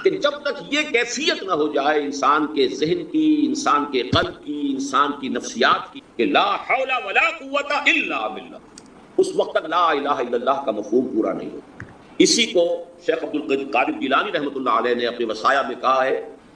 کہ جب تک یہ کیفیت نہ ہو جائے انسان کے ذہن کی، انسان کے قلب کی، انسان کی نفسیات کی کہ لا حول ولا قوت الا باللہ، اس وقت تک لا الہ الا اللہ کا مفہوم پورا نہیں ہوتا۔ اسی کو شیخ عبدالقادر جیلانی رحمۃ اللہ علیہ نے اپنے وصایا میں کہا ہے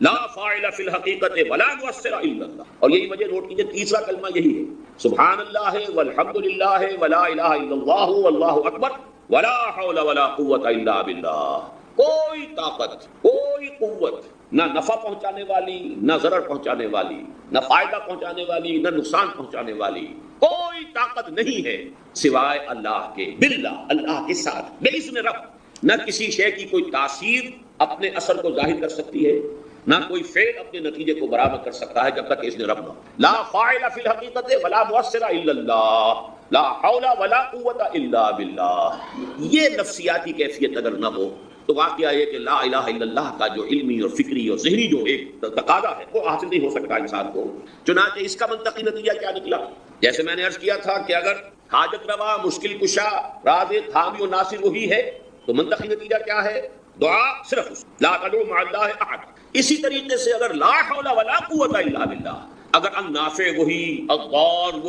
لا فاعل فی الحقیقت ولا مؤثر الا اللہ، اور یہی وجہ نوٹ کیجیے تیسرا کلمہ یہی ہے، سبحان اللہ والحمد للہ ولا الہ الا اللہ واللہ اکبر ولا حول ولا قوت الا باللہ۔ کوئی طاقت، کوئی قوت، نہ نفع پہنچانے والی، نہ ضرر پہنچانے والی، نہ فائدہ پہنچانے والی، نہ نقصان پہنچانے والی، کوئی طاقت نہیں ہے سوائے اللہ کے، باللہ، اللہ کے ساتھ، بے اذن رب۔ نہ کسی شے کی کوئی تاثیر اپنے اثر کو ظاہر کر سکتی ہے، نہ کوئی فعل اپنے نتیجے کو برآمد کر سکتا ہے جب تک اذن رب نہ۔ لا فاعل فی الحقیقت ولا مؤثر الا اللہ، لا حول ولا قوت الا باللہ۔ یہ نفسیاتی کیفیت اگر نہ ہو تو واقعہ یہ کہ لا الہ الا اللہ کا جو علمی اور فکری اور ذہنی جو ایک تقاضا ہے وہ حاصل نہیں ہو سکتا انسان کو۔ چنانچہ اس کا منطقی نتیجہ کیا نکلا؟ جیسے میں نے عرض کیا تھا کہ اگر حاجت روا، مشکل کشا، رازق، حامی و ناصر وہی ہے تو منطقی نتیجہ کیا ہے؟ دعا صرف اس، لا تدعو مع اللہ احد۔ اسی طریقے سے اگر لا حول ولا قوت الا باللہ، اگر النافع وہی، الضار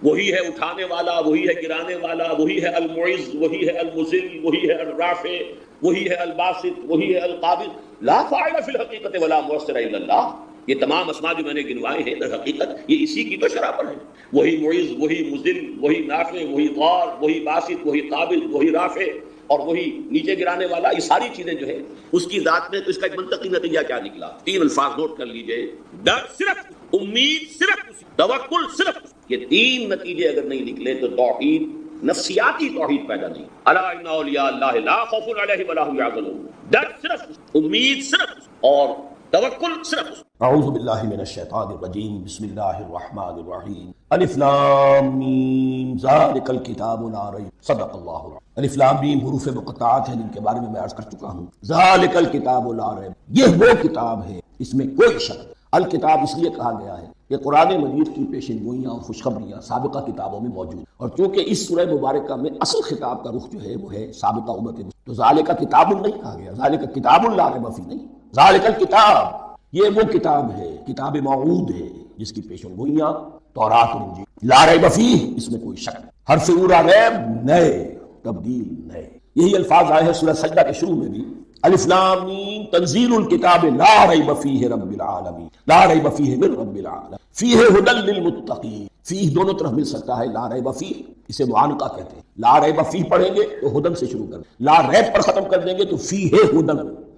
وہی ہے اٹھانے والا، وہی ہے گرانے والا، وہی ہے المعز، وہی ہے المذل، وہی ہے الرافع، وہی ہے الباسط، وہی ہے القابض، لا فاعل فی الحقیقت ولا مؤثر الا اللہ۔ یہ تمام اسماء جو میں نے گنوائے ہیں در حقیقت یہ اسی کی تو شرح پر ہے، وہی معز، وہی مذل، وہی نافع، وہی ضار، وہی باسط، وہی قابض، وہی رافع اور وہی نیچے گرانے والا، یہ ساری چیزیں جو ہے اس کی ذات میں۔ تو اس کا ایک منطقی نتیجہ کیا نکلا؟ تین الفاظ نوٹ کر لیجئے، ڈر صرف، امید صرف، توکل صرف۔ یہ تین نتیجے اگر نہیں نکلے تو توحید، نفسیاتی توحید پیدا نہیں۔ الا ان اولیاء اللہ لا خوف علیہم ولا هم يحزنون، ڈر صرف، امید صرف اور توکل صرف۔ اعوذ باللہ من الشیطان الرجیم، بسم اللہ الرحمن الرحیم، الف لام میم ذالک الکتاب لا ریب، صدق اللہ العظیم۔ الف لام میم حروف مقطعات ہیں جن کے بارے میں عرض کر چکا ہوں۔ ذالک الکتاب لا ریب، یہ وہ کتاب ہے اس میں کوئی شک نہیں۔ الکتاب اس لیے کہا گیا ہے کہ قرآن مجید کی پیشن گوئیاں اور خوشخبریاں سابقہ کتابوں میں موجود، اور چونکہ اس سورہ مبارکہ میں اصل خطاب کا رخ جو ہے وہ ہے سابقہ امت، تو ذالک کتاب نہیں کہا گیا، ذالک کتاب لا ریب فیہ نہیں، ذالک الکتاب یہ وہ کتاب ہے، کتاب موعود ہے جس کی پیشن گوئیاں تورات اور انجیل، لا ریب فیہ اس میں کوئی شک نہیں، حرف اورا ریب نئے، تبدیل نئے۔ یہی الفاظ آئے ہیں سورہ سجدہ کے شروع میں بھی، الف لام میم تنزیل الکتاب لا ریب فیہ رب العالمین، لا ریب فیہ من رب العالمین، فیہ ھدی للمتقین۔ فیہ دونوں طرف مل سکتا ہے، لا ریب فیہ اسے معانقہ کہتے ہیں، لا ریب فیہ پڑھیں گے تو ہدن سے شروع کر دیں، لا ریب پر ختم کر دیں گے تو فیہ ھدی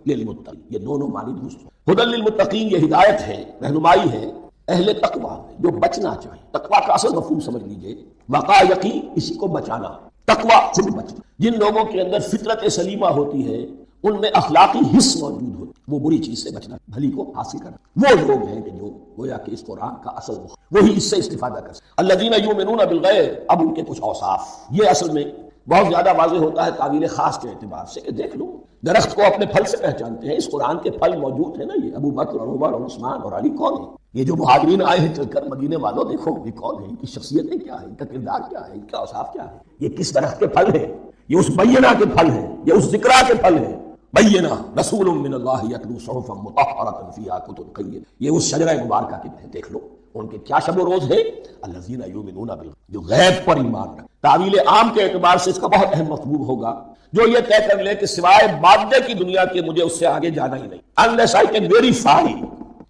للمتقین، یہ دونوں معنی درست ہیں۔ ھدی للمتقین یہ ہدایت ہے، رہنمائی ہے اہل تقویٰ جو بچنا چاہیں۔ تقویٰ کا اصل مفہوم سمجھ لیجئے، وقع یقین، اسی کو بچانا، تقویٰ خود بچنا۔ جن لوگوں کے اندر فطرت سلیمہ ہوتی ہے ان میں اخلاقی حص موجود ہوتی ہے، وہ بری چیز سے بچنا، بھلی کو حاصل کرنا، وہ لوگ ہیں کہ جو گویا کہ اس قرآن کا اصل وہی اس سے استفادہ کر سکتے۔ الذین یؤمنون بالغیب، اب ان کے کچھ اوصاف، یہ اصل میں بہت زیادہ واضح ہوتا ہے تعبیر خاص کے اعتبار سے کہ دیکھ لو درخت کو اپنے پھل سے پہچانتے ہیں، اس قرآن کے پھل موجود ہیں نا، یہ ابو بکر اور عمر اور عثمان اور علی کون ہیں؟ یہ جو مہاجرین آئے ہیں چل کر مدینے والوں، دیکھو یہ کون ہیں، ان کی شخصیتیں کیا ہیں، ان کا کردار کیا ہے، ان کا اوصاف کیا ہے، یہ کس درخت کے پھل ہیں؟ یہ اس بینہ کے پھل ہیں، یہ اس ذکرہ کے پھل ہیں۔ بینہ رسول من اللہ یتلو صحفا مطہرۃ فیہا کتب قیمہ، یہ اس شجرہ مبارکہ کے ہیں، دیکھ لو ان کے کیا شب و روز ہے، الذین یؤمنون بالغیب، جو غیب پر ایمان رکھتے۔ تعویل عام کے اعتبار سے اس کا بہت اہم مفہوم ہوگا، جو یہ طے کر لے کہ سوائے مادے کی دنیا کے مجھے اس سے آگے جانا ہی نہیں، unless I can verify۔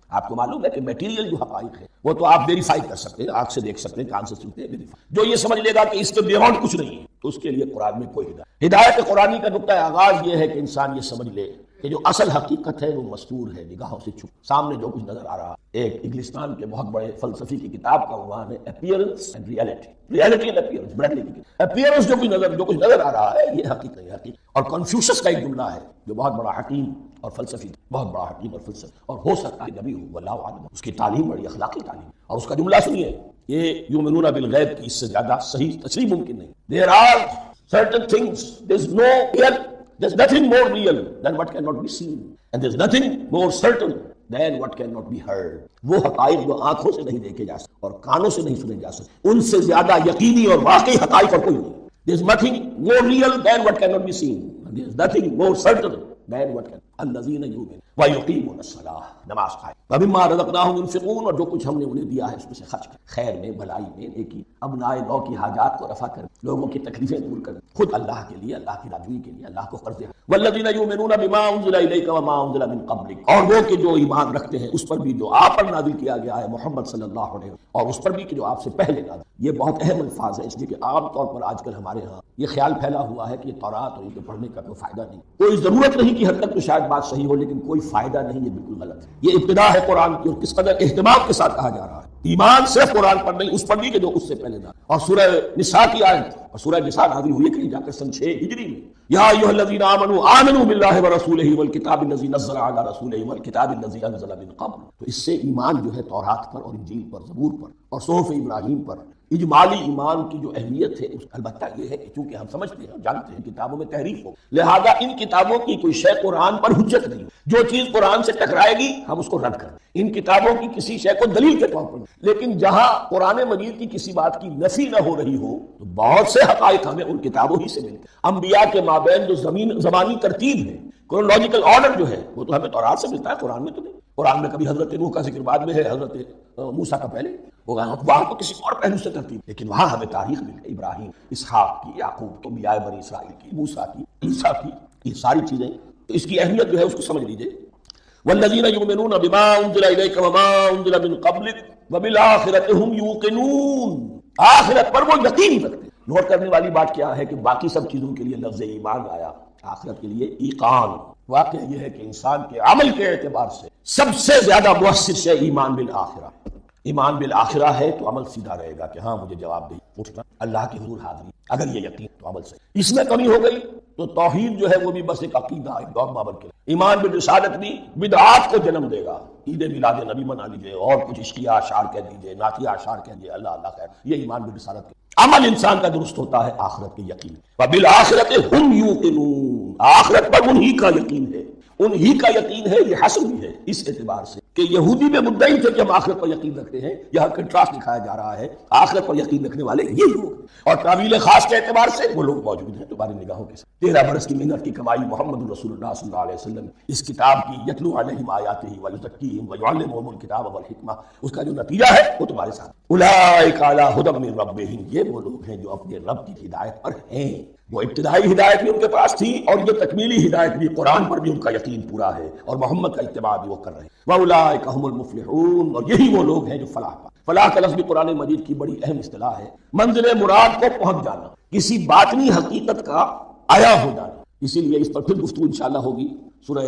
آپ کو معلوم ہے کہ میٹیریل جو حقائق ہے وہ تو آپ ویریفائی کر سکتے ہیں، آنکھ سے دیکھ سکتے ہیں، کان سے سنتے ہیں، جو یہ سمجھ لے گا کہ اس کے بیونڈ کچھ نہیں ہے تو اس کے لیے قرآن میں کوئی ہدایت قرآنی کا نقطہ آغاز یہ ہے کہ انسان یہ سمجھ لے کہ جو اصل حقیقت ہے وہ مستور ہے، نگاہوں سے چھپ، سامنے جو کچھ نظر آ رہا ہے۔ ایک انگلستان کے بہت بڑے فلسفی کی کتاب کا عنوان ہے appearance and reality, reality and appearance, Bradley کی کتاب۔ اپیئرنس جو کچھ نظر آ رہا ہے یہ حقیقت نہیں، حقیقت۔ اور کنفیوشس کا ایک جملہ ہے جو بہت بڑا حکیم اور فلسفی، بہت بڑا حکیم اور فلسفی، اور ہو سکتا ہے نبی ہو، واللہ اعلم، اس کی تعلیم بڑی اخلاقی تعلیم، اور اس کا جملہ سنیے، یہ یؤمنون بالغیب کی اس سے زیادہ صحیح تشریح ممکن نہیں۔ There are certain things, there's nothing more real than what cannot be seen, and there's nothing more certain than what cannot be heard۔ وہ حقائق جو آنکھوں سے نہیں دیکھے جا سکتے اور کانوں سے نہیں سنے جا سکتے، ان سے زیادہ یقینی اور واقعی حقائق اور کوئی نہیں۔ There's nothing more real than what cannot be seen, and there's nothing more certain than what can۔ الذین یؤمنون ویقیمون الصلاۃ، نماز قائم، ومما رزقناہم ينفقون، اور جو کچھ ہم نے انہیں دیا ہے اس میں سے خرچ کریں، خیر میں، بھلائی میں، نیکی، ابنائے نو کی حاجات کو رفع کریں، لوگوں کی تکلیفیں دور کریں، خود اللہ کے لیے، اللہ کی راضی کے لیے اللہ کو قرض دیں۔ والذین یؤمنون بما انزل الیک وما انزل من قبلک، اور وہ کہ جو ایمان رکھتے ہیں اس پر بھی جو آپ پر نازل کیا گیا ہے محمد صلی اللہ علیہ وسلم، اور اس پر بھی کہ جو آپ سے پہلے نازل۔ یہ بہت اہم الفاظ ہے، اس لیے کہ عام طور پر آج کل ہمارے ہاں یہ خیال پھیلا ہوا ہے کہ یہ تورات اور ان کو پڑھنے کا کوئی فائدہ نہیں، کوئی ضرورت نہیں کی حد تک تو شاید بات صحیح ہو، لیکن کوئی فائدہ نہیں، یہ بالکل غلط ہے۔ یہ ابتدا ہے قرآن کی، اور کس قدر اہتمام کے ساتھ کہا جا رہا ہے۔ ایمان صرف قرآن پر نہیں، اس پر بھی کہ جو اس سے پہلے نازل، اور سورہ نساء کی آیت، اور سورہ نساء نازل ہوئی کہیں جا کر سن 6 ہجری میں، یا ایھا الذین آمنوا آمنوا باللہ ورسولہ والکتاب الذی نزل علی رسولہ والکتاب الذی انزل من قبل۔ تو اس سے ایمان جو ہے تورات پر اور انجیل پر، زبور پر اور صحف ابراہیم پر، اجمالی ایمان کی جو اہمیت ہے، البتہ یہ ہے کہ چونکہ ہم سمجھتے ہیں، جانتے ہیں کتابوں میں تحریف ہو، لہذا ان کتابوں کی کوئی شے قرآن پر حجت نہیں، جو چیز قرآن سے ٹکرائے گی ہم اس کو رد کریں، ان کتابوں کی کسی شے کو دلیل کے طور پر نہیں۔ لیکن جہاں قرآن مجید کی کسی بات کی نفی نہ ہو رہی ہو تو بہت سے حقائق ہمیں ان کتابوں ہی سے ملتے ہیں۔ انبیاء کے مابین جو زمانی ترتیب ہے، کرونالوجیکل آرڈر جو ہے، وہ تو ہمیں تورات سے ملتا ہے، قرآن میں تو نہیں۔ قرآن میں کبھی حضرت نوح کا ذکر بعد میں ہے، حضرت موسیٰ کا پہلے، وہاں تو کسی اور پہلو سے ترتیب، لیکن وہاں ہمیں تاریخ مل گئی، ابراہیم، اسحاق کی، یعقوب، تو انبیاء بنی اسرائیل کی، موسیٰ کی، عیسیٰ کی، یہ ساری چیزیں، تو اس کی اہمیت جو ہے اس کو سمجھ لیجئے۔ والذین یؤمنون بما انزل الیک وما انزل من قبلک وبالآخرۃ ہم یوقنون، آخرت پر وہ یقین رکھتے ہیں۔ نوٹ کرنے والی بات کیا ہے کہ باقی سب چیزوں کے لیے لفظ ایمان آیا، آخرت کے لیے ایقان۔ واقعہ یہ ہے کہ انسان کے عمل کے اعتبار سے سب سے زیادہ مؤثر شے ایمان بالآخرہ، ایمان بالآخرہ ہے تو عمل سیدھا رہے گا کہ ہاں مجھے جواب دے اٹھنا، اللہ کی حضور حاضری، اگر یہ یقین تو عمل صحیح۔ اس میں کمی ہو گئی تو توحید جو ہے وہ بھی بس ایک عقیدہ، ایک ڈوگما بن کے، ایمان بالرسالت بھی بدعات کو جنم دے گا۔ عید میلاد نبی منا لیجیے اور کچھ عشقیہ اشعار کہہ دیجیے، نعتیہ اشعار کہہ دیجیے، اللہ اللہ خیر، یہ ایمان بالرسالت کے عمل انسان کا درست ہوتا ہے آخرت کے یقین۔ وبالآخرۃ ہم یوقنون، آخرت پر انہی کا یقین ہے، انہی کا یقین ہے۔ یہ حسن بھی ہے اس اعتبار سے کہ یہودی میں مدعی تھے کہ ہم آخرت پر یقین رکھتے ہیں، یہاں کنٹراسٹ دکھایا جا رہا ہے، آخرت پر یقین رکھنے والے یہ لوگ، اور تعویل خاص کے اعتبار سے وہ لوگ موجود ہیں تمہاری نگاہوں کے ساتھ۔ 13 برس کی محنت کی کمائی محمد رسول اللہ صلی اللہ علیہ وسلم، اس کتاب کی، یتلو علیہم آیاتہ ویزکیہم ویعلمہم الکتاب والحکمہ، اس کا جو نتیجہ ہے وہ تمہارے ساتھ۔ اولئک علی ھدی من ربہم، یہ وہ لوگ ہیں جو اپنے رب کی ہدایت پر ہیں۔ وہ ابتدائی ہدایت بھی ان کے پاس تھی، اور یہ تکمیلی ہدایت بھی، قرآن پر بھی ان کا یقین پورا ہے، اور محمد کا اتباع بھی وہ کر رہے ہیں۔ وَأُولَٰئِكَ هُمُ الْمُفْلِحُونَ، اور یہی وہ لوگ ہیں جو فلاح پا۔ فلاح کا لفظ بھی قرآن مجید کی بڑی اہم اصطلاح ہے، منزل مراد کو پہنچ جانا، کسی باطنی حقیقت کا آیا ہو جانا۔ اسی لیے اس پر پھر گفتگو انشاءاللہ ہوگی سورہ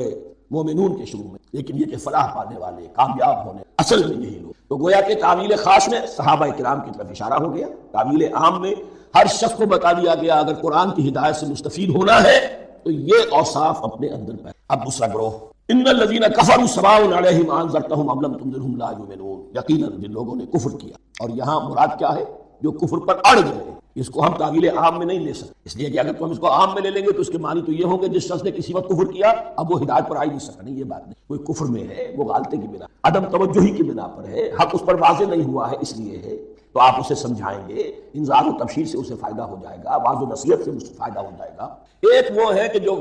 مومنون کے شروع میں، لیکن یہ کہ فلاح پانے والے، کامیاب ہونے، اصل میں یہی لوگ۔ تو گویا کہ تعویل خاص میں صحابہ کرام کی طرف اشارہ ہو گیا، تعویل عام میں ہر شخص کو بتا دیا گیا اگر قرآن کی ہدایت سے مستفید ہونا ہے تو یہ اوصاف اپنے اندر پائے۔ اب دوسرا گروہ، ان الذین کفروا سواء علیہم انذرتہم ام لم تنذرہم لا یؤمنون، یقیناً جن لوگوں نے کفر کیا، اور یہاں مراد کیا ہے؟ جو کفر پر اڑ گئے۔ اس کو ہم تعویل عام میں نہیں لے سکتے، اس لیے کہ اگر تو ہم اس کو عام میں لے لیں گے تو اس کے معنی تو یہ ہوں گے جس شخص نے کسی وقت کفر کیا اب وہ ہدایت پر آ ہی نہیں سکتا۔ نہیں، یہ بات نہیں، کوئی کفر میں ہے، وہ غلطی کی بنا، عدم توجہی کی بنا پر ہے، حق اس پر واضح نہیں ہوا ہے، اس لیے ہے، تو آپ اسے سمجھائیں گے، انذار و تبشیر سے اسے فائدہ ہو جائے گا، واعظ و نصیحت سے اسے فائدہ ہو جائے گا۔ ایک وہ ہے کہ جو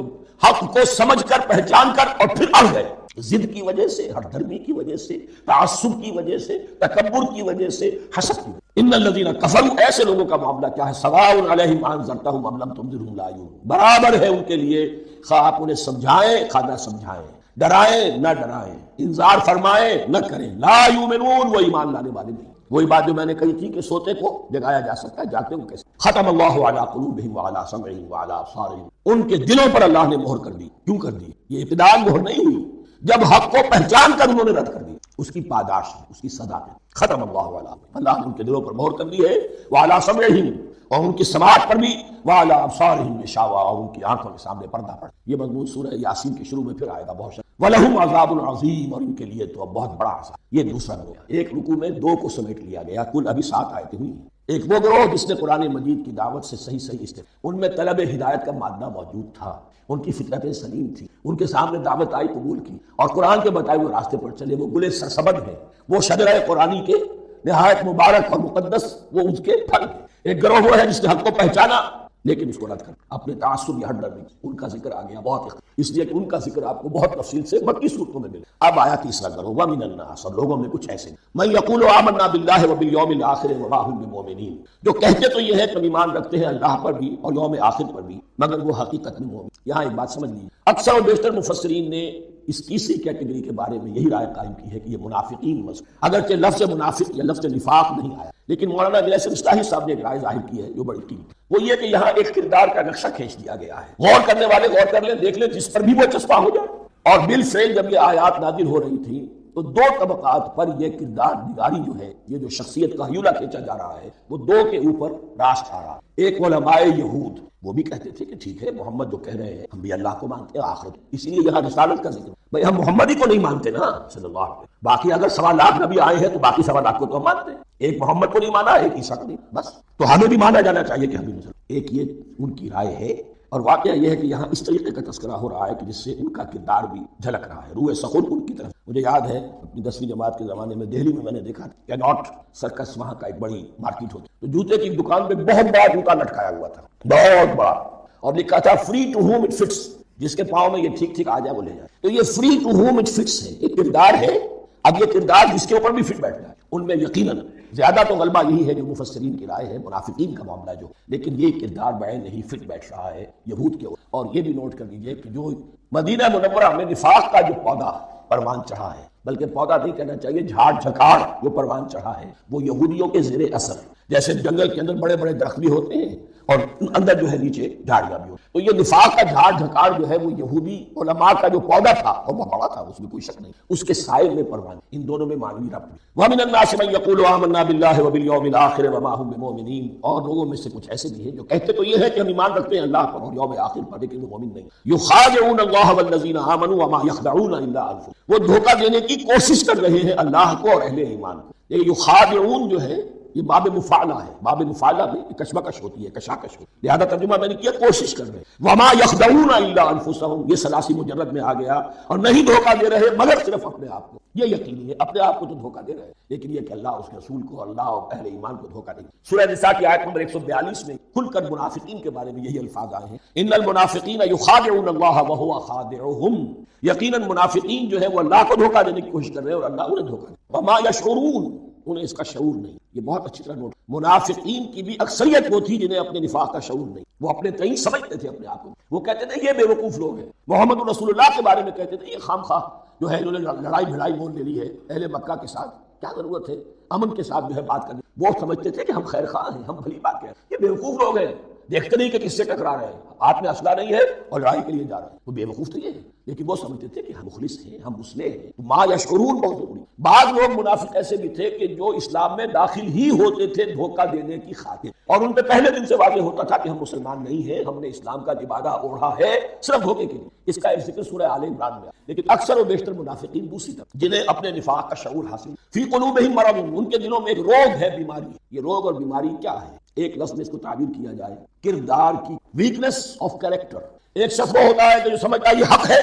حق کو سمجھ کر، پہچان کر اور پھر اڑ گئے، ضد کی وجہ سے، ہٹ دھرمی کی وجہ سے، تعصب کی وجہ سے، تکبر کی وجہ سے، حسد کی وجہ سے۔ ان الذین کفروا، ایسے لوگوں کا معاملہ کیا ہے؟ سواء علیہم انذرتہم ام لم تنذرہم لا یؤمنون، برابر ہے ان کے لیے، خواہ آپ انہیں سمجھائیں خواہ نہ سمجھائیں، ڈرائیں نہ ڈرائیں، انذار فرمائیں نہ کریں، لا یؤمنون، وہ ایمان لانے والے نہیں۔ وہی بات جو میں نے کہی تھی کہ سوتے کو جگایا جا سکتا ہے، جاتے کو کیسے؟ ختم اللہ علی قلوبہم وعلی سمعہم وعلی ابصارہم، ان کے دلوں پر اللہ نے مہر کر دی۔ کیوں کر دی؟ یہ ابتداء مہر نہیں ہوئی، جب حق کو پہچان کر انہوں نے رد کر دی، اس کی پاداش ہے، اس کی سزا ہے۔ ختم اللہ علی، اللہ نے ان کے دلوں پر مہر کر دی ہے، وعلی سمعہم، اور ان کی سماعت پر بھی، وعلی ابصارہم غشاوہ، اور ان کی آنکھوں کے سامنے پردہ پڑا۔ یہ مضمون سورہ یاسین کے شروع میں پھر آئے گا بہت شخص۔ وَلَهُمْ عَذَابٌ عَظِيمٌ، اور ان کے لیے تو اب بہت بڑا عذاب۔ یہ دوسرا گروہ، ایک رکوع میں دو کو سمیٹ لیا گیا، کل ابھی 7 آیتیں ہوئی ہیں۔ ایک وہ گروہ جس نے قرآن مجید کی دعوت سے صحیح استفادہ، ان میں طلب ہدایت کا مادہ موجود تھا، ان کی فطرتیں سلیم تھی، ان کے سامنے دعوت آئی، قبول کی، اور قرآن کے بتائے ہوئے راستے پر چلے۔ وہ گلے سرسبد ہیں، وہ شجرہ قرآنی کے نہایت مبارک اور مقدس، وہ اس کے پھل ہیں۔ ایک گروہ وہ ہے جس نے حق کو پہچانا لیکن اس کو رد کر اپنے تعصب یا ہٹ ڈرنے ان کا ذکر آ گیا بہت اس لیے کہ ان کا ذکر آپ کو بہت تفصیل سے 32 صورتوں میں ملے. اب آیا تیسرا کرو وَمِنَ النَّاسِ، اور لوگوں میں کچھ ایسے مَن يَقُولُ آمَنَّا بِاللَّهِ وَبِالْيَوْمِ الْآخِرِ وَمَا هُم بِمُؤْمِنِينَ، جو کہتے تو یہ ہے کہ ایمان رکھتے ہیں اللہ پر بھی اور یوم آخر پر بھی مگر وہ حقیقت میں مومن. یہاں ایک بات سمجھ لیجیے، اکثر و بیشتر مفسرین نے اس تیسری کیٹیگری کے بارے میں یہی رائے قائم کی ہے کہ یہ منافقین اگرچہ لفظ منافق یا لفظ نفاق نہیں آیا، لیکن مولانا غیاث مصطفی صاحب نے ایک رائے ظاہر کی ہے جو بڑی قیمتی، وہ یہ کہ یہاں ایک کردار کا نقشہ کھینچ دیا گیا ہے. غور کرنے والے غور کر لیں، دیکھ لیں جس پر بھی وہ چسپاں ہو جائے. اور بالفعل جب یہ آیات نازل ہو رہی تھی تو دو طبقات پر یہ کردار نگاری جو ہے، یہ جو شخصیت کا ہیولہ کھینچا جا رہا ہے، وہ دو کے اوپر راست آ رہا ہے. ایک علماء یہود، وہ بھی کہتے تھے کہ ٹھیک ہے محمد جو کہہ رہے ہیں ہم بھی اللہ کو مانتے ہیں آخرت، اسی لیے یہاں رسالت کا ذکر، بھائی ہم محمد ہی کو نہیں مانتے نا صلی اللہ علیہ وسلم، باقی اگر 1.25 لاکھ نبی آئے ہیں تو باقی 1.25 لاکھ کو تو ہم مانتے ہیں، ایک محمد کو نہیں مانا، ایک عیسیٰ کو نہیں، بس تو ہمیں بھی مانا جانا چاہیے کہ ہم بھی مسلمان. ایک یہ ان کی رائے ہے. اور واقعہ یہ ہے کہ یہاں اس طریقے کا تذکرہ ہو رہا ہے کہ جس سے ان کا کردار بھی جھلک رہا ہے، روح سخن ان کی طرف. مجھے یاد ہے اپنی 10ویں جماعت کے زمانے میں دہلی میں نے دیکھا تھا کیناٹ سرکس، وہاں کا ایک بڑی مارکیٹ ہوتی، تو جوتے کی دکان پہ بہت بڑا جوتا لٹکایا ہوا تھا، بہت بڑا، اور لکھا تھا free to home it fits, جس کے پاؤں میں یہ ٹھیک ٹھیک آ جائے وہ لے جائے. تو یہ free to home it fits ہے، ایک کردار ہے. اب یہ کردار جس کے اوپر بھی فٹ بیٹھ جائے، ان میں یقیناً زیادہ تو غلبہ یہی ہے جو مفسرین کی رائے ہے منافقین کا معاملہ جو، لیکن یہ کردار بعین نہیں فٹ بیٹھ رہا ہے یہود کے اوپر. اور یہ بھی نوٹ کر لیجئے کہ جو مدینہ منورہ میں نفاق کا جو پودا پروان چڑھا ہے، بلکہ پودا نہیں کہنا چاہیے، جھاڑ جھکاڑ جو پروان چڑھا ہے، وہ یہودیوں کے زیر اثر، جیسے جنگل کے اندر بڑے بڑے درخت بھی ہوتے ہیں اور اندر جو ہے نیچے جھاڑیاں بھی ہوتی، تو یہ نفاق کا جھاڑ جھکاڑ جو ہے وہ یہودی علماء کا جو پودا تھا اور وہ بڑا تھا، اس میں کوئی شک نہیں، اس کے سائے میں پروان. ان دونوں میں معنوی ربط. وَمِنَ النَّاسِ مَن يَقُولُ آمَنَّا بِاللَّهِ وَبِالْيَوْمِ الْآخِرِ وَمَا هُم بِمُؤْمِنِينَ، اور لوگوں میں سے کچھ ایسے بھی ہیں جو کہتے تو یہ ہے کہ ہم ایمان رکھتے ہیں اللہ پر اور یوم آخر پر، لیکن وہ مومن نہیں. يُخَادِعُونَ اللَّهَ وَالَّذِينَ آمَنُوا وَمَا يَخْدَعُونَ إِلَّا أَنفُسَهُمْ، وہ دھوکہ دینے کی کوشش کر رہے ہیں اللہ کو اور اہل ایمان کو. یہ يُخَادِعُون جو ہے یہ باب مفاعلہ ہے، باب مفاعلہ میں کشمکش ہوتی ہے، کشاکش ہوتی ہے، لہذا ترجمہ میں نے کیا کوشش کر رہے ہیں. وما يخدعون الا انفسهم، یہ ثلاثی مجرد میں آ گیا، اور نہیں دھوکہ دے رہے مگر صرف اپنے آپ کو. یہ یقینی ہے اپنے آپ کو تو دھوکہ دے رہے ہیں، لیکن یہ کہ اللہ اس کے رسول کو، اللہ اور اہل ایمان کو دھوکہ نہیں. سورہ نساء کی آیت نمبر 142 میں کھل کر منافقین کے بارے میں یہی الفاظ آئے ہیں، ان المنافقین یخادعون اللہ وهو خادعهم، یقیناً منافقین جو ہے وہ اللہ کو دھوکہ دینے کی کوشش کر رہے ہیں اور اللہ انہیں دھوکہ دے. وما یشعرون، انہیں اس کا شعور نہیں. یہ بہت اچھی طرح نوٹ، منافقین کی بھی اکثریت وہ تھی جنہیں اپنے نفاق کا شعور نہیں، وہ اپنے تئیں سمجھتے تھے اپنے آپ کو، وہ کہتے تھے یہ بے وقوف لوگ ہیں. محمد رسول اللہ کے بارے میں کہتے تھے یہ خام خواہ جو ہے انہوں نے لڑائی بھڑائی مول لے لی ہے اہل مکہ کے ساتھ، کیا ضرورت ہے امن کے ساتھ جو ہے بات کرنے. وہ سمجھتے تھے کہ ہم خیر خواہ ہیں، ہم بھلی بات ہیں، یہ بے وقوف لوگ ہیں، دیکھتے نہیں کہ کس سے ٹکرا رہے ہیں، ہاتھ میں اسلحہ نہیں ہے اور لڑائی کے لیے جا رہے ہیں. وہ بے وقوف تو یہ ہے، لیکن وہ سمجھتے تھے کہ ہم مخلص ہیں، ہم مسلح ہیں. ما یشعرون بہت ضروری. بعض لوگ منافق ایسے بھی تھے کہ جو اسلام میں داخل ہی ہوتے تھے دھوکہ دینے کی خاطر، اور ان پہ پہلے دن سے واضح ہوتا تھا کہ ہم مسلمان نہیں ہیں، ہم نے اسلام کا لبادہ اوڑھا ہے صرف دھوکے کے لیے. اس کا ایک ذکر سورہ آل عمران میں. لیکن اکثر و بیشتر منافقین دوسری طرف جنہیں اپنے نفاق کا شعور حاصل، فی قلوبہم مرض، ان کے دلوں میں ایک روگ ہے، بیماری. یہ روگ اور بیماری کیا ہے؟ ایک لفظ میں اس کو تعبیر کیا جائے کردار کی، ویکنس آف کیریکٹر. ایک شخص وہ ہوتا ہے کہ جو سمجھتا ہے یہ حق ہے،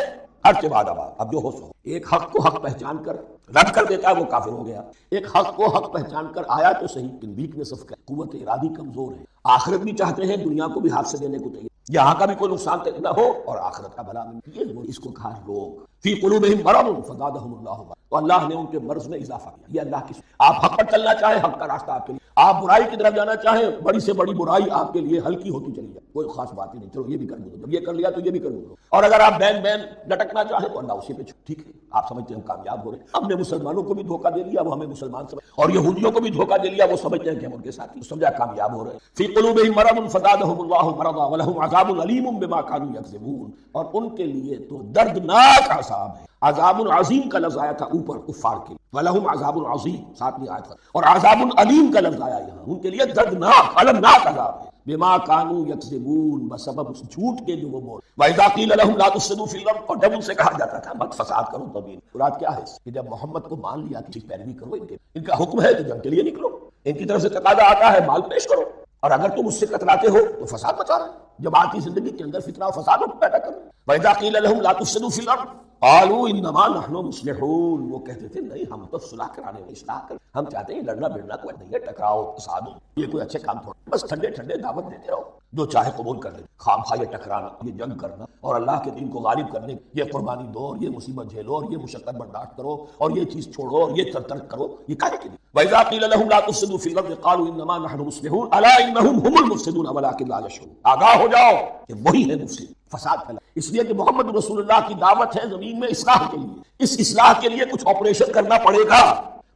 حق کے بعد اب جو ہو سو. ایک حق کو حق پہچان کر رد کر دیتا ہے وہ کافر ہو گیا. ایک حق کو حق پہچان کر آیا تو صحیح، لیکن ویکنس آف قوت ارادی کمزور ہے. آخرت بھی چاہتے ہیں، دنیا کو بھی ہاتھ سے دینے کو تیار، یہاں کا بھی کوئی نقصان نہ ہو اور آخرت کا بھلا ملے. یہ اس کو کہا روگ. فی قلوبہم مرض فزادہم اللہ مرضا، تو اللہ نے ان کے مرض میں اضافہ کیا. یہ اللہ کی، آپ حق پر چلنا چاہیں حق کا راستہ آپ کے لیے، آپ برائی کی طرف جانا چاہیں بڑی سے بڑی برائی آپ کے لیے ہلکی ہوتی چلی جائے، کوئی خاص بات ہی نہیں، چلو یہ بھی کر دو، جب یہ کر لیا تو یہ بھی کر دو. اور اگر آپ بین بین لٹکنا چاہیں تو اللہ اسی پہ ٹھیک ہے، آپ سمجھتے ہیں ہم کامیاب ہو رہے ہیں. ہم نے مسلمانوں کو بھی دھوکہ دے لیا، وہ ہمیں مسلمان سمجھ، اور یہودیوں کو بھی دھوکہ دے لیا، وہ سمجھتے ہیں کہ ہم ان کے ساتھ سمجھا کامیاب ہو رہے ہیں. فی قلوبہم مرض فزادہم اللہ مرضا ولہم عذاب علیم بما کانوا یکذبون، اور ان کے لیے تو دردناک عذاب ہے. عذاب عظیم کا لفظ آیا تھا اوپر کفار کے، وَلَهُمْ عَذَابٌ عَظِيمٌ 7ویں آیت پر، اور عذاب علیم کا لفظ آیا یہاں، ان کے لیے دردناک المناک عذاب ہے. بما کانوا یکذبون، بسبب اس جھوٹ کے جو وہ بول. وَإِذَا قِيلَ لَهُمْ لَا تُفْسِدُوا فِي الْأَرْضِ، اور جب ان سے کہا جاتا تھا مت فساد کرو زمین. مراد کیا ہے کہ جب محمد کو مان لیا کہ پیروی کرو ان کا حکم ہے تو جنگ کے لیے نکلو، ان کی طرف سے تقاضا آتا ہے مال پیش کرو، اور اگر تم اس سے کتراتے ہو تو فساد مچا رہے، جماعتی زندگی کے اندر فتنہ و فساد پیدا کرو. وَإِذَا قِيلَ لَهُمْ لَا تُفْسِدُوا فِي الْأَرْضِ، قالوا انما نحن مصلحون، وہ کہتے تھے نہیں ہم تو صلح کرانے میں اصلاح کر، ہم چاہتے ہیں لڑنا بڑنا کوئی نہیں ہے، ٹکراؤ فساد ہو، یہ کوئی اچھے کام تھوڑا، بس ٹھنڈے ٹھنڈے دعوت دیتے رہو، جو چاہے قبول کر لے، خام خواہ یہ ٹکرانا، یہ جنگ کرنا اور اللہ کے دین کو غالب کرنے، یہ قربانی دو اور یہ مصیبت جھیلو اور یہ مشقت برداشت کرو اور یہ چیز چھوڑو اور یہ ترک کرو، یہ کاہے کے لیے؟ وَإِذَا قِيلَ لَهُمْ لَا تُفْسِدُوا فِي الْأَرْضِ قَالُوا إِنَّمَا نَحْنُ مُصْلِحُونَ أَلَا إِنَّهُمْ هُمُ الْمُفْسِدُونَ وَلَٰكِن لَا يَشْعُرُونَ، آگاہ ہو جاؤ کہ وہی ہے مفسد، فساد پھیلا، اس لیے کہ محمد رسول اللہ کی دعوت ہے زمین میں اصلاح کے لیے، اس اصلاح کے لیے کچھ آپریشن کرنا پڑے گا،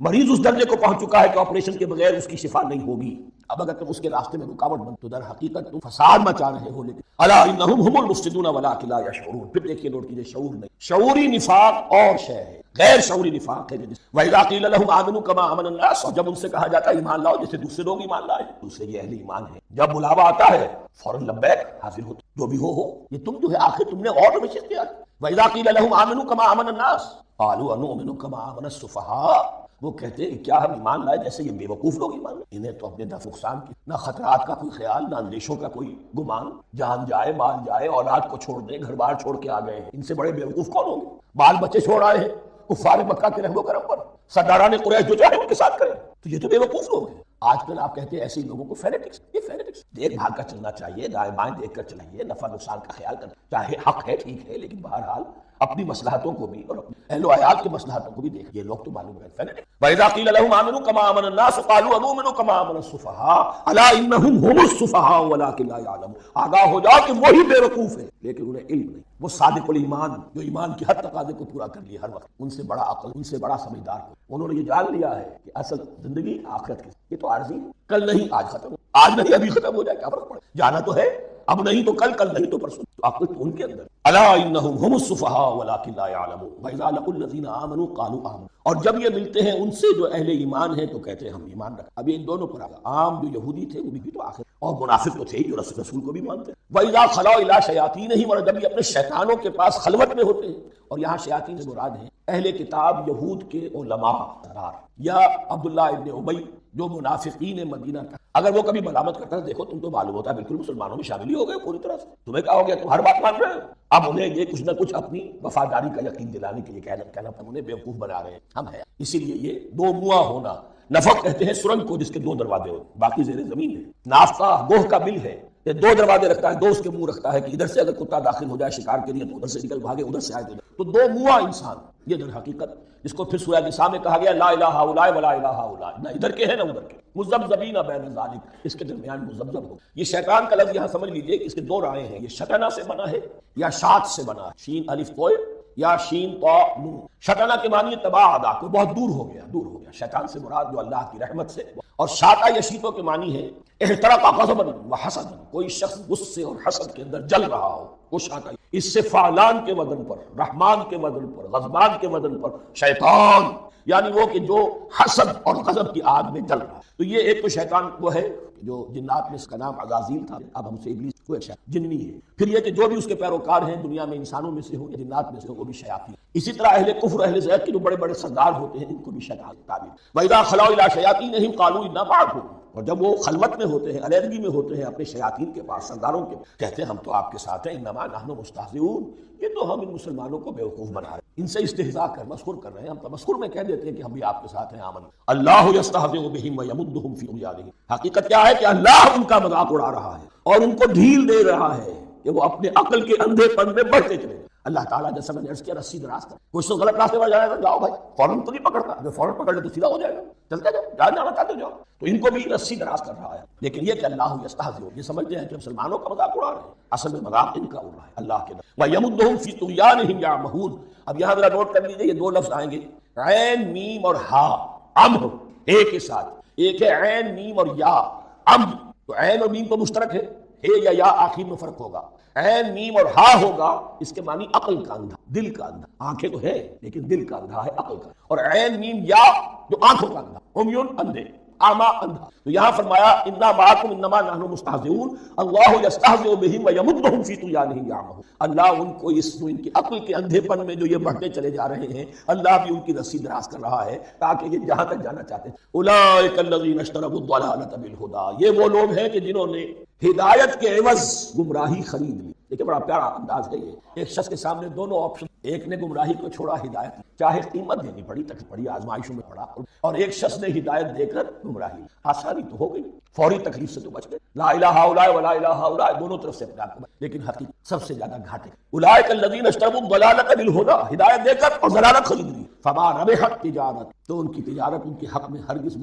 مریض اس درجے کو پہنچ چکا ہے کہ آپریشن کے بغیر اس کی شفا نہیں ہوگی، اب اگر تم اس کے راستے میں رکاوٹ بن تو در حقیقت تم فساد مچا رہے ہو، لیکن الا انہم هم المفسدون ولکن لا یشعرون، پھر دیکھیے نوٹ کیجئے شعور نہیں، شعوری نفاق اور شے ہے، غیر شعوری نفاق ہے، وَإِذَا قِيلَ لَهُمْ آمِنُوا كَمَا آمَنَ النَّاسُ، اور جب ان سے کہا جاتا ہے ایمان لاؤ جیسے دوسرے لوگ ایمان لائے، دوسرے یہ اہل ایمان ہیں، جب بلاوا آتا ہے فوراً لبیک حاضر ہوتے، جو بھی ہو یہ تم جو ہے آخر تم نے اور نشست کیا، وَإِذَا قِيلَ لَهُمْ آمِنُوا كَمَا آمَنَ النَّاسُ قَالُوا أَنُؤْمِنُ كَمَا آمَنَ السُّفَهَاءُ، وہ کہتے ہیں کیا ہم ایمان لائے جیسے یہ بے وقوف لوگ ایمان لائے، انہیں تو اپنے نفع نقصان کی نہ خطرات کا کوئی خیال، نہ اندیشوں کا کوئی گمان، جان جائے مال جائے، اولاد کو چھوڑ دیں، گھر بار چھوڑ کے آ گئے ہیں، ان سے بڑے بے وقوف کون ہوں گے؟ بال بچے چھوڑ آئے ہیں کفار مکہ کے رحم و کرم پر، سرداران قریش جو چاہے ان کے ساتھ کریں، تو یہ تو بے وقوف لوگ ہیں۔ آج کل آپ کہتے ہیں ایسے لوگوں کو فینیٹکس، یہ فینیٹکس دیکھ بھال کر چلنا چاہیے، دائیں بائیں دیکھ کر چلائیے، نفع نقصان کا خیال کرنا چاہے حق ہے ٹھیک ہے، لیکن بہرحال اپنی مصلحتوں کو بھی اور اپنے اہل و عیال کی مصلحتوں کو بھی دیکھ، یہ لوگ تو معلوم ہے فینیٹک۔ وَإِذَا قِيلَ لَهُمْ آمِنُوا كَمَا آمَنَ النَّاسُ قَالُوا أَنُؤْمِنُ كَمَا آمَنَ السُّفَهَاءُ أَلَا إِنَّهُمْ هُمُ السُّفَهَاءُ وَلَٰكِن لَا يَعْلَمُونَ، آگاہ ہو جاؤ کہ وہی بے وقوف ہے لیکن انہیں علم نہیں، وہ صادق الایمان جو ایمان کی ہر تقاضے کو پورا کر لیے، ہر وقت ان سے بڑا عقل، ان سے بڑا سمجھدار ہو، انہوں نے یہ جان لیا ہے کہ اصل زندگی آخرت کی، یہ تو عارضی ہے، کل نہیں آج ختم، آج نہیں ابھی ختم ہو جائے کیا فرق پڑے، جانا تو ہے، اب نہیں تو کل، کل نہیں تو پرسوں، تو عقل تو ان کے اندر، الا انہم هم السفہاء ولکن لا يعلمون واذا لقوا الذین آمنوا قالوا آمنا، اور جب یہ ملتے ہیں ان سے جو اہل ایمان ہیں تو کہتے ہیں ہم ایمان رکھتے، اب ان دونوں پر عام جو یہودی تھے وہ بھی تو آخر، اور منافق تو تھے ہی جو رسول کو بھی مانتے، واذا خلوا الی شیاطینہم، اور جب یہ اپنے شیطانوں کے پاس خلوت میں ہوتے ہیں، اور یہاں شیاطین سے مراد ہیں اہل کتاب یہود کے علماء یا عبداللہ ابن ابی جو منافقین مدینہ کا، اگر وہ کبھی ملامت کرتا ہے دیکھو تم تو معلوم ہوتا ہے بالکل مسلمانوں میں شامل ہی ہو گئے پوری طرح سے، تمہیں کہا ہو گیا تم ہر بات مان رہے ہو، اب انہیں یہ کچھ نہ کچھ اپنی وفاداری کا یقین دلانے کے لیے کہنا ہم انہیں بیوقوف بنا رہے ہیں، ہم ہیں، اسی لیے یہ دو منہ ہونا، نفق کہتے ہیں سرنگ کو جس کے دو دروازے ہو باقی زیر زمین ہے، نافقہ گوہ کا بل ہے، یہ دو دروازے رکھتا ہے، دو اس کے منہ رکھتا ہے کہ ادھر سے اگر کتا داخل ہو جائے شکار کے لیے تو ادھر سے نکل بھاگے، ادھر سے آئے تو دو منہ انسان، یہ در حقیقت جس کو پھر سورہ نساء میں کہا گیا لا الہ الا ولا الہ الا، نہ ادھر کے ہیں نہ ادھر کے، مذبذبین بین ذالک، اس کے درمیان مذبذب ہو، یہ شیطان کا لفظ یہاں سمجھ لیجئے کہ اس کے دو رائے ہیں، یہ شطنا سے بنا ہے یا شات سے بنا ہے، شین الف کوئے یا شین طا نون، شطنا کے معنی تباعدا، کوئی بہت دور ہو گیا، دور ہو گیا، شیطان سے مراد جو اللہ کی رحمت سے، اور شاطا یشیتوں کے معنی ہے احترق غضبا وحسدا، کوئی شخص غصے اور حسد کے اندر جل رہا ہو، وہ شاطا، اس سے فعلان کے وزن پر، رحمان کے وزن پر، غضبان کے وزن پر، شیطان یعنی وہ کہ جو حسد اور غضب کی آگ میں جل رہا ہے، تو یہ ایک تو شیطان وہ ہے جو جنات میں اس کا نام عزازیل تھا، اب ہم سے ابلیس کو جنی ہے، پھر یہ کہ جو بھی اس کے پیروکار ہیں دنیا میں انسانوں میں سے ہو یا جنات میں سے ہو وہ بھی شیاطین، اسی طرح اہل کفر اہل زیغ کے جو بڑے بڑے سردار ہوتے ہیں ان کو بھی شیطان تعبیر، وَإِذَا خَلَوْا إِلَىٰ شَيَاطِينِهِمْ قَالُوا إِنَّا مَعَكُمْ، اور جب وہ خلوت میں ہوتے ہیں، علیحدگی میں ہوتے ہیں اپنے شیاطین کے پاس، سرداروں کے پاس، کہتے ہیں ہم تو آپ کے ساتھ ہیں، انما نحن مستہزئون، یہ تو ہم ان مسلمانوں کو بیوقوف بنا رہے ہیں، ان سے استہزاء کر مسخر کر رہے ہیں، ہم تمسخر میں کہہ دیتے ہیں کہ ہم بھی آپ کے ساتھ ہیں، آمن اللہ یستہزئ بہم ویمدہم فی طغیانہم، حقیقت کیا ہے کہ اللہ ان کا مذاق اڑا رہا ہے اور ان کو ڈھیل دے رہا ہے کہ وہ اپنے عقل کے اندھے پن میں بڑھتے چلے، اللہ تعالیٰ جیسا میں نے عرض کیا رسی دراز کر، کچھ تو غلط راستے پر جائے گا جاؤ بھائی، فوراً تو نہیں پکڑتا، اگر فوراً پکڑ لے تو سیدھا ہو جائے گا، چلتے جاؤ جہاں جانا چاہتے جاؤ، تو ان کو بھی رسی دراز کر رہا ہے، لیکن یہ کہ اللہ یستہزئ، یہ سمجھتے ہیں کہ مسلمانوں کا مذاق اڑا رہے ہیں، اصل میں مذاق ان کا اڑ رہا ہے اللہ کے نام، وَيَمُدُّهُمْ فِي طُغْيَانِهِمْ يَعْمَهُونَ، اب یہاں ذرا نوٹ کر لیجئے یہ دو لفظ آئیں گے، عین میم اور ہا، امر ایک کے ساتھ، ایک ہے عین میم اور یا، امر، تو عین اور میم تو مشترک ہے یا آخر میں فرق ہوگا، عین میم اور ہا ہوگا اس کے معنی عقل کا اندھا، دل کا اندھا، آنکھیں تو ہے لیکن دل کا اندھا ہے عقل کا، اور عین میم یا جو آنکھوں کا اندھا، عمیون اندھے، اعمیٰ اندھا، تو یہاں فرمایا انا معکم انما نحن مستہزئون، اللہ یستہزئ بہم ویمدہم فی طغیانہم یعمہون، اللہ ان کو ان کی عقل کے اندھے پن میں جو یہ بڑھتے چلے جا رہے ہیں، اللہ بھی ان کی رسی دراز کر رہا ہے تاکہ یہ جہاں تک جانا چاہتے ہیں، اولئک الذین اشتروا الضلالۃ بالہدی، یہ وہ لوگ ہیں کہ جنہوں نے ہدایت کے عوض گمراہی خرید لی، دیکھیں بڑا پیارا انداز ہے یہ، ایک شخص کے سامنے دونوں آپشن ایک نے گمراہی کو چھوڑا، ہدایت چاہے قیمت دینی پڑی، تک پڑی، آزمائشوں میں پڑا، اور ایک شخص نے ہدایت دے کر گمراہی، آسانی تو ہو گئی، فوری تکلیف سے تو بچ گئے، لا الہ الا ولا الہ الا دونوں طرف سے اپنے آپ کو، لیکن حقیقت سب سے زیادہ گھاٹے اولئک الذین اشتروا الضلالۃ بالہدی، ہدایت دے کر اور ضلالت خرید لی، فما ربحت تجارت، تو ان کی تجارت ان کے حق میں ہرگز